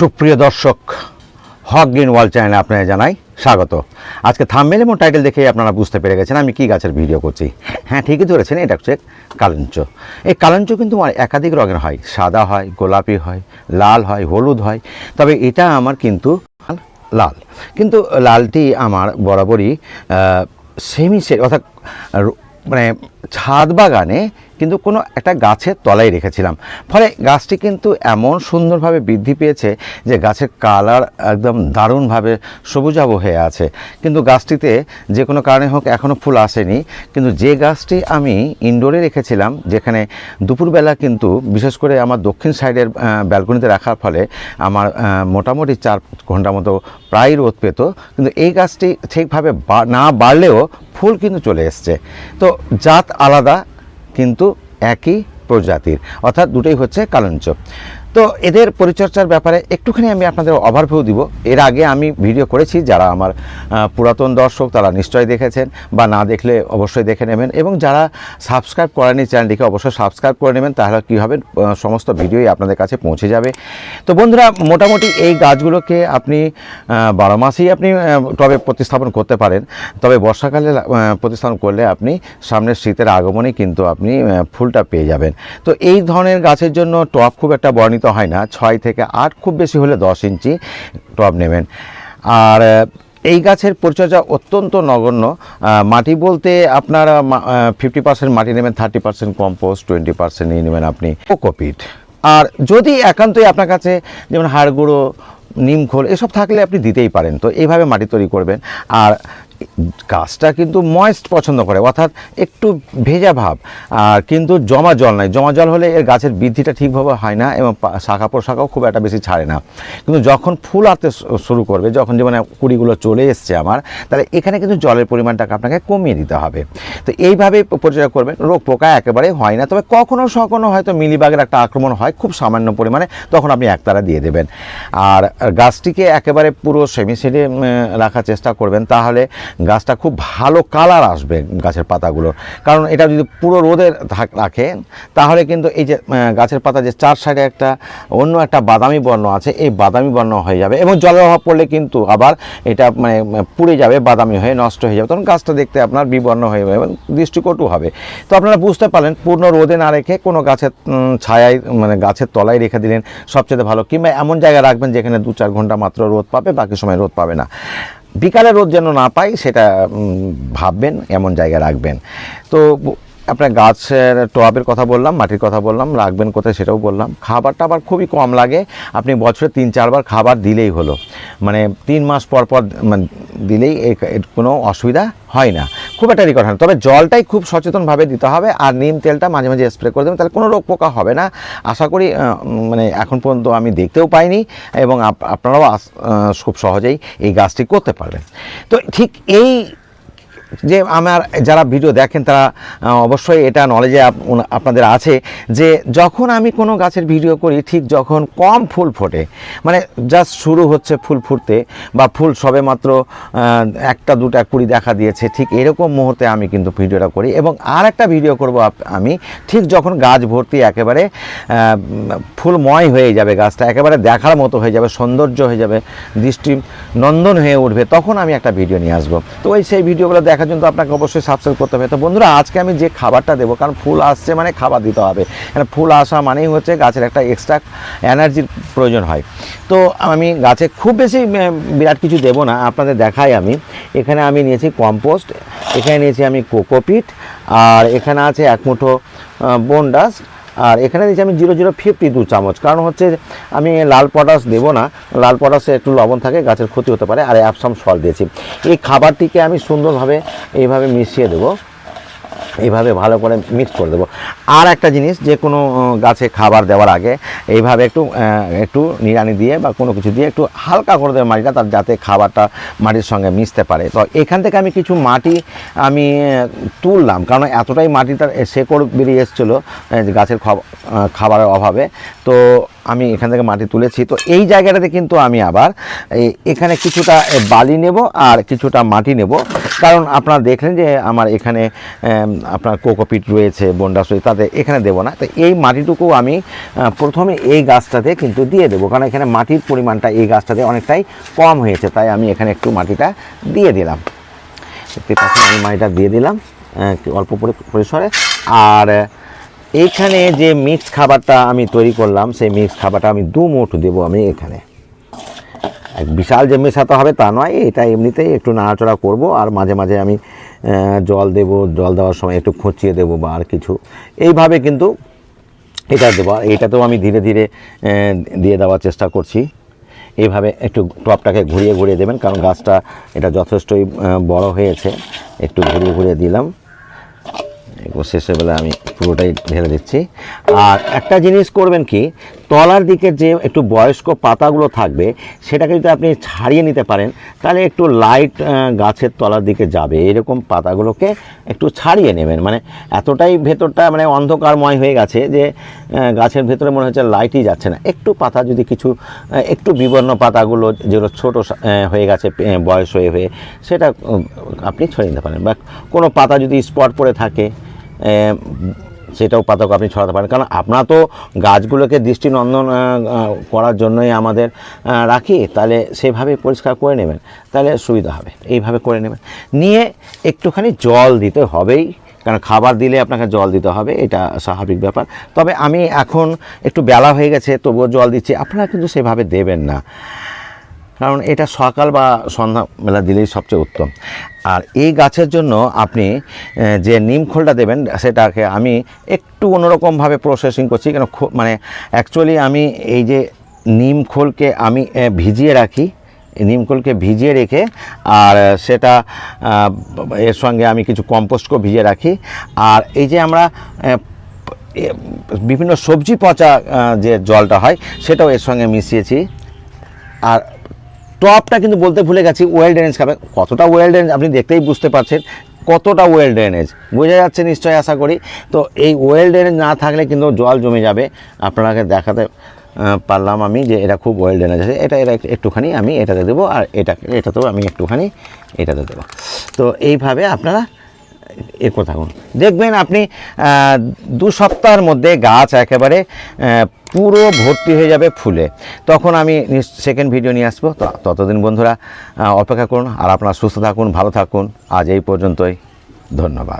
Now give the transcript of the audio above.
সুপ্রিয় দর্শক, হক green world চ্যানেলে আপনাদের জানাই স্বাগত। আজকে থাম্বনেল এবং টাইটেল দেখে আপনারা বুঝতে পেরে গেছেন আমি কি গাছের ভিডিও করছি। হ্যাঁ, ঠিকই ধরেছেন, এটা হচ্ছে কালাঞ্চো। এই কালাঞ্চো কিন্তু আমার একাধিক রঙের হয়, সাদা হয়, গোলাপি হয়, লাল হয়, হলুদ হয়। তবে এটা আমার কিন্তু লাল, কিন্তু লালটি আমার বরাবরই সেমি সেট, অর্থাৎ মানে ছাদ বাগানে কিন্তু কোনো একটা গাছের তলায় রেখেছিলাম, ফলে গাছটি কিন্তু এমন সুন্দরভাবে বৃদ্ধি পেয়েছে যে গাছের কালার একদম দারুণভাবে সবুজাভ হয়ে আছে। কিন্তু গাছটিতে যে কোনো কারণে হোক এখনও ফুল আসেনি। কিন্তু যে গাছটি আমি ইনডোরে রেখেছিলাম, যেখানে দুপুরবেলা কিন্তু বিশেষ করে আমার দক্ষিণ সাইডের ব্যালকনিতে রাখার ফলে আমার মোটামুটি 4 ঘন্টা মতো প্রায় রোদ পেত, কিন্তু এই গাছটি ঠিকভাবে না বাড়লেও ফুল কিন্তু চলে এসছে। তো জাত আলাদা কিন্তু একই প্রজাতির, অর্থাৎ দুটোই হচ্ছে কালাঞ্চো। তো এদের পরিচর্যার ব্যাপারে একটুখানি আমি আপনাদের ওভারভিউ দিব। এর আগে আমি ভিডিও করেছি, যারা আমার পুরাতন দর্শক তারা নিশ্চয়ই দেখেছেন, বা না দেখলে অবশ্যই দেখে নেবেন, এবং যারা সাবস্ক্রাইব করেনি চ্যানেলটিকে অবশ্যই সাবস্ক্রাইব করে নেবেন, তাহলে কী হবে সমস্ত ভিডিওই আপনাদের কাছে পৌঁছে যাবে। তো বন্ধুরা, মোটামুটি এই গাছগুলোকে আপনি 12 মাসেই আপনি টবে প্রতিস্থাপন করতে পারেন, তবে বর্ষাকালে প্রতিস্থাপন করলে আপনি সামনের শীতের আগমনেই কিন্তু আপনি ফুলটা পেয়ে যাবেন। তো এই ধরনের গাছের জন্য টব খুব একটা বর্ণিত হয় না, 6 থেকে 8, খুব বেশি হলে 10 ইঞ্চি টব নেবেন। আর এই গাছের পরিচর্যা অত্যন্ত নগণ্য। মাটি বলতে আপনারা 50% মাটি নেবেন, 30% কম্পোস্ট, 20% নিয়ে নেবেন আপনি কোকোপিট। আর যদি একান্তই আপনার কাছে যেমন হাড় গুঁড়ো, নিমখোল এসব থাকলে আপনি দিতেই পারেন। তো এইভাবে মাটি তৈরি করবেন। আর গাছটা কিন্তু ময়েস্ট পছন্দ করে, অর্থাৎ একটু ভেজা ভাব, আর কিন্তু জমা জল নয়। জমা জল হলে এর গাছের বৃদ্ধিটা ঠিকভাবে হয় না এবং শাখা প্রশাখাও খুব একটা বেশি ছাড়ে না। কিন্তু যখন ফুল আসতে শুরু করবে, যখন যেমন কুড়িগুলো চলে এসছে আমার, তাহলে এখানে কিন্তু জলের পরিমাণটাকে আপনাকে কমিয়ে দিতে হবে। তো এইভাবেই পরিচর্যা করবেন। রোগ পোকা একেবারে হয় না, তবে কখনো সখনো হয়তো মিলিবাগের একটা আক্রমণ হয় খুব সামান্য পরিমাণে, তখন আপনি একতারা দিয়ে দেবেন। আর গাছটিকে একেবারে পুরো সেমি শেডে রাখার চেষ্টা করবেন, তাহলে গাছটা খুব ভালো কালার আসবে গাছের পাতাগুলোর। কারণ এটা যদি পুরো রোদে রাখেন, তাহলে কিন্তু এই যে গাছের পাতা যে 4 সাইডে একটা অন্য একটা বাদামি বর্ণ আছে, এই বাদামি বর্ণ হয়ে যাবে, এবং জলের অভাব পড়লে কিন্তু আবার এটা মানে পুড়ে যাবে, বাদামি হয়ে নষ্ট হয়ে যাবে, তখন গাছটা দেখতে আপনার বিবর্ণ হয়ে যাবে এবং দৃষ্টিকটু হবে। তো আপনারা বুঝতে পারলেন, পূর্ণ রোদে না রেখে কোনো গাছের ছায়ায় মানে গাছের তলায় রেখে দিলেন সবচেয়ে ভালো, কিংবা এমন জায়গায় রাখবেন যেখানে 2-4 ঘন্টা মাত্র রোদ পাবে, বাকি সময় রোদ পাবে না। বিকালে রোদ যেন না পাই সেটা ভাববেন, এমন জায়গায় রাখবেন। তো আপনার গাছের টবের কথা বললাম, মাটির কথা বললাম, রাখবেন কোথায় সেটাও বললাম। খাবারটা আবার খুবই কম লাগে, আপনি বছরে 3-4 বার খাবার দিলেই হলো, মানে 3 মাস পর পর দিলেই কোনো অসুবিধা হয় না, খুব একটা রিকর্ড হয় না। তবে জলটাই খুব সচেতনভাবে দিতে হবে, আর নিম তেলটা মাঝে মাঝে স্প্রে করে দেবেন, তাহলে কোনো রোগ পোকা হবে না আশা করি। মানে এখন পর্যন্ত আমি দেখতেও পাইনি, এবং আপনারাও খুব সহজেই এই গাছটি করতে পারবেন। তো ঠিক এই যে আমার যারা ভিডিও দেখেন তারা অবশ্যই এটা নলেজে আপনাদের আছে যে যখন আমি কোনো গাছের ভিডিও করি, ঠিক যখন কম ফুল ফোটে, মানে জাস্ট শুরু হচ্ছে ফুল ফুটতে, বা ফুল সবে মাত্র 1-2টা কুড়ি দেখা দিয়েছে, ঠিক এরকম মুহূর্তে আমি কিন্তু ভিডিওটা করি। এবং আর একটা ভিডিও করব আমি ঠিক যখন গাছ ভর্তি একেবারে ফুলময় হয়ে যাবে, গাছটা একেবারে দেখার মতো হয়ে যাবে, সৌন্দর্য হয়ে যাবে, দৃষ্টি নন্দন হয়ে উঠবে, তখন আমি একটা ভিডিও নিয়ে আসবো। তো সেই ভিডিওগুলো দেখার জন্য আপনাকে অবশ্যই সাবস্ক্রাইব করতে হবে। তো বন্ধুরা, আজকে আমি যে খাবারটা দেবো, কারণ ফুল আসছে মানে খাবার দিতে হবে, কারণ ফুল আসা মানেই হচ্ছে গাছের একটা এক্সট্রা এনার্জির প্রয়োজন হয়। তো আমি গাছে খুব বেশি বিরাট কিছু দেবো না, আপনাদের দেখাই। আমি এখানে আমি নিয়েছি কম্পোস্ট, এখানে নিয়েছি আমি কোকোপিট, আর এখানে আছে 1 মুঠো বোন ডাস্ট, আর এখানে দিচ্ছি আমি 0.050 2 চামচ। কারণ হচ্ছে আমি লাল পটাশ দেবো না, লাল পটাশে একটু লবণ থাকে, গাছের ক্ষতি হতে পারে। আর অ্যাপসাম সল্ট দিয়েছি। এই খাবারটিকে আমি সুন্দরভাবে এইভাবে মিশিয়ে দেবো, এইভাবে ভালো করে মিক্স করে দেবো। আর একটা জিনিস, যে কোনো গাছে খাবার দেওয়ার আগে এইভাবে একটু নিড়ানি দিয়ে বা কোনো কিছু দিয়ে একটু হালকা করে দেবে মাটিটা, তার যাতে খাবারটা মাটির সঙ্গে মিশতে পারে। তো এখান থেকে আমি কিছু মাটি আমি তুললাম, কারণ এতটাই মাটিটার শেকড় বেরিয়ে এসেছিলো গাছের খাবারের অভাবে। তো আমি এখান থেকে মাটি তুলেছি। তো এই জায়গাটাতে কিন্তু আমি আবার এখানে কিছুটা বালি নেব আর কিছুটা মাটি নেব, কারণ আপনারা দেখলেন যে আমার এখানে আপনার কোকোপিট রয়েছে, বন্ডাস রয়েছে, তাতে এখানে দেবো না। তো এই মাটিটুকু আমি প্রথমে এই গাছটাতে কিন্তু দিয়ে দেবো, কারণ এখানে মাটির পরিমাণটা এই গাছটাতে অনেকটাই কম হয়েছে, তাই আমি এখানে একটু মাটিটা দিয়ে দিলাম। তখন আমি মাটিটা দিয়ে দিলাম অল্প পরিসরে। আর এইখানে যে মিক্স খাবারটা আমি তৈরি করলাম, সেই মিক্স খাবারটা আমি 2 মুঠো দেবো আমি এখানে। এক বিশাল যে মেশাতে হবে তা নয়, এটা এমনিতেই একটু নাড়াচড়া করব, আর মাঝে মাঝে আমি জল দেব, জল দেওয়ার সময় একটু খুঁচিয়ে দেবো বা আর কিছু, এইভাবে কিন্তু এটা দেবো। আর এটাতেও আমি ধীরে ধীরে দিয়ে দেওয়ার চেষ্টা করছি। এইভাবে একটু টপটাকে ঘুরিয়ে ঘুরিয়ে দেবেন, কারণ গাছটা এটা যথেষ্টই বড় হয়েছে। একটু ঘুরিয়ে ঘুরিয়ে দিলাম, শেষে বেলা আমি পুরোটাই ঢেলে দিচ্ছি। আর একটা জিনিস করবেন কি, তলার দিকের যে একটু বয়স্ক পাতাগুলো থাকবে সেটাকে যদি আপনি ছাড়িয়ে নিতে পারেন, তাহলে একটু লাইট গাছের তলার দিকে যাবে। এরকম পাতাগুলোকে একটু ছাড়িয়ে নেবেন, মানে এতটাই ভেতরটা মানে অন্ধকারময় হয়ে গেছে যে গাছের ভেতরে মনে হচ্ছে লাইটই যাচ্ছে না। একটু পাতা যদি কিছু একটু বিবর্ণ পাতাগুলো যেগুলো ছোটো হয়ে গেছে বয়স হয়ে হয়ে, সেটা আপনি ছড়িয়ে নিতে পারেন। বা কোনো পাতা যদি স্পট পড়ে থাকে সেটাও পাতাকে আপনি ছড়াতে পারেন, কারণ আপনারা তো গাছগুলোকে দৃষ্টিনন্দন করার জন্যই আমাদের রাখি, তাহলে সেভাবে পরিষ্কার করে নেবেন, তাহলে সুবিধা হবে। এইভাবে করে নেবেন, নিয়ে একটুখানি জল দিতে হবেই, কারণ খাবার দিলে আপনাকে জল দিতে হবে, এটা স্বাভাবিক ব্যাপার। তবে আমি এখন একটু বেলা হয়ে গেছে তবুও জল দিচ্ছি, আপনারা কিন্তু সেভাবে দেবেন না, কারণ এটা সকাল বা সন্ধ্যাবেলা দিলেই সবচেয়ে উত্তম। আর এই গাছের জন্য আপনি যে নিম খোলটা দেবেন, সেটাকে আমি একটু অন্যরকমভাবে প্রসেসিং করছি, কেন মানে অ্যাকচুয়ালি আমি এই যে নিম খোলকে আমি ভিজিয়ে রাখি, নিমখোলকে ভিজিয়ে রেখে, আর সেটা এর সঙ্গে আমি কিছু কম্পোস্টকেও ভিজিয়ে রাখি। আর এই যে আমরা বিভিন্ন সবজি পচা যে জলটা হয় সেটাও এর সঙ্গে মিশিয়েছি। আর টপটা কিন্তু বলতে ভুলে গেছি, ওয়েল ড্রেনেজ খাবে। কতটা ওয়েল ড্রেনেজ আপনি দেখতেই বুঝতে পারছেন, কতটা ওয়েল ড্রেনেজ বোঝা যাচ্ছে নিশ্চয়ই, আশা করি। তো এই ওয়েল ড্রেনেজ না থাকলে কিন্তু জল জমে যাবে। আপনাকে দেখাতে পারলাম আমি যে এটা খুব ওয়েল ড্রেনেজ আছে। এটা একটুখানি আমি এটাতে দেবো, আর এটাতেও আমি একটুখানি এটাতে দেবো। তো এইভাবে আপনারা এরপর থাকুন, দেখবেন আপনি 2 সপ্তাহের মধ্যে গাছ একেবারে পুরো ভর্তি হয়ে যাবে ফুলে। তখন আমি সেকেন্ড ভিডিও নিয়ে আসবো। তো ততদিন বন্ধুরা অপেক্ষা করুন, আর আপনারা সুস্থ থাকুন, ভালো থাকুন। আজ এই পর্যন্তই, ধন্যবাদ।